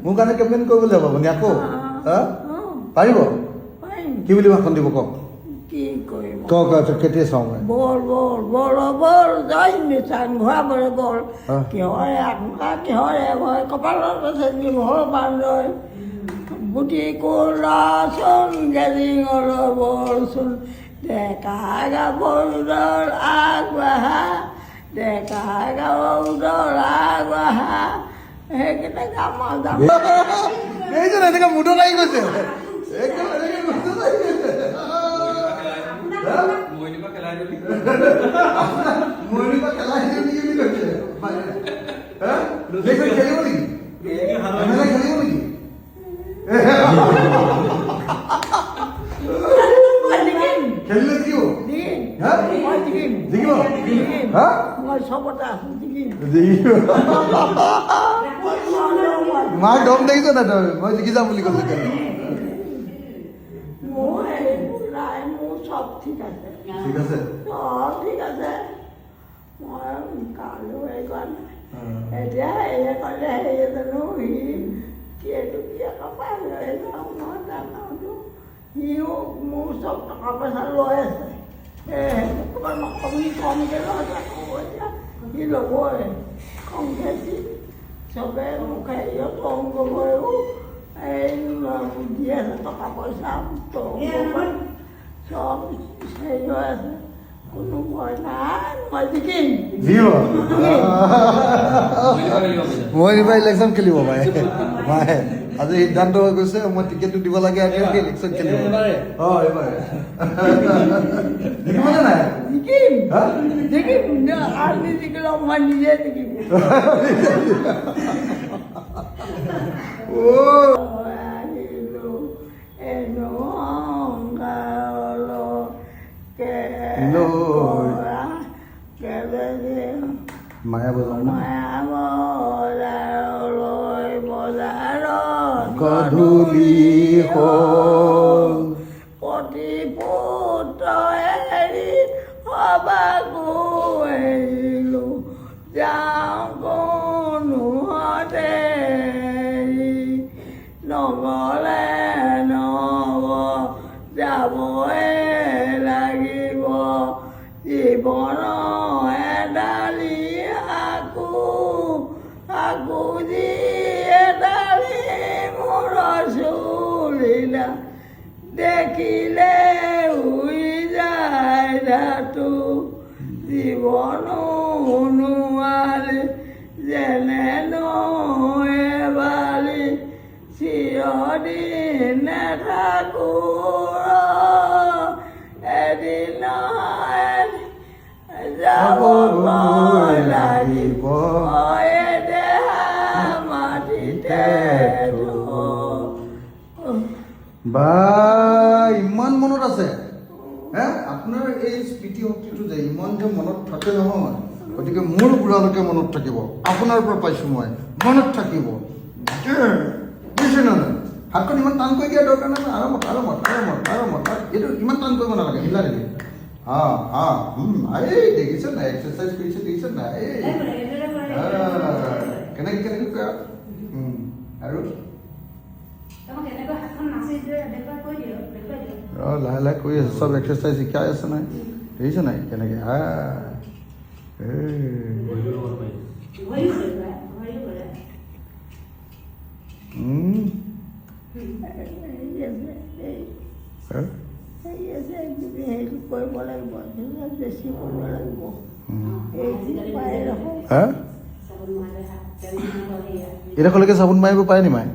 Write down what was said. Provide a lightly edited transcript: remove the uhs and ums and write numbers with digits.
মোৰ কাৰণে কেম্পেইন কৰিবলৈ যাব আপুনি আকৌ পাৰিব কি বুলি ভাষণ দিব কওক কওক কেতিয়া চাওঁ মই বল বল বল বল জয় নিচান ঘূৰাবলৈ বল কিহৰে আশংকা কিহৰে ভয় কপালত আছে নিভৰ বান্দৰ বুটি কোলাচোন গেজিঙৰ বলচোন ডেকা গাভৰুৰ আগবাঢ়া ডেকা গাভৰুৰ আগবাঢ়া সেইকেইটা গাম যাম এইজন এনেকৈ মুঠত আহি গৈছে একদম এনেকৈ মুঠত আহি গৈছে মইনিবা খেলাই দিওঁ নেকি বুলি কৈছে খেলিব নেকি খেলিব নেকি খেলিলে জিকিব জিকিব মই চবতে আছো মাক দম দেখিছ না তই মই জিকি যাম বুলি কৈছো কেলে মোৰ চব ঠিক আছে ঠিক আছে চব ঠিক আছে মই কালো হেৰি কৰা নাই এতিয়া হেৰি কৰিলে হেৰি জানো সি এইটো কি পাই লৈ যাওঁ মই জানো সিও মোৰ চব টকা পইচা লৈ আছে কমকৈ লয় এতিয়া সি ল'বই কমকৈ দি চবে মোক হেৰিও তং কৰিবও এই দি আছে টকা পইচা তং চব হেৰি হৈ আছে কোনো ভয় নাই মই জিকিম মই এইবাৰ ইলেকশ্যন খেলিব মায়ে মায়ে আজি সিদ্ধান্ত হৈ গৈছে মই টিকেটটো দিব লাগে আৰু ইলেকশ্যন খেলিব এইবাৰ জিকিবনে নাই জিকিম আৰু নিজিকিলে মই নিজে জিকিম মায়া বজাৰলৈ বজাৰত গধূলি হ'ল প্ৰতি পুত্ৰই সবাকো এৰিলোঁ যাওঁ কোনোতে নগলে নগ যাবই লাগিব জীৱনৰ এডালি আকো যি এডালি মোৰ চুলিলা দেখিলে উৰি যায় ধাতু জীৱন নোৱাৰি যেনে নৈ বালি চিৰদিন নেথাকো এদিন যাব লাগিব মাটিতে বা ইমান মনত আছে হে আপোনাৰ এই স্মৃতি শক্তিটো যে ইমান যে মনত থাকে নহয় গতিকে মোৰ বুঢ়ালৈকে মনত থাকিব আপোনাৰ পৰা পাইছোঁ মই মনত থাকিব বুজিছে নে নাই হাতখন ইমান টান কৰি দিয়াৰ দৰকাৰ নাই আৰামত আৰামত আৰামত আৰামত এইটো ইমান টান কৰিব নালাগে মিলা নেকি এই দেখিছে নাই এক্সাৰচাইজ কৰিছে দেখিছে নাই কেনেকৈ কেনেকৈ কৰা আৰু লাহে লাহে কৰি আছে চব এক্সাৰচাইজ শিকাই আছে নাই দেখিছে নাই কেনেকৈ কৰিব লাগিব বেছি কৰিব লাগিব এডোখৰলৈকে চাবোন মাৰিব পাৰে নি মায়ে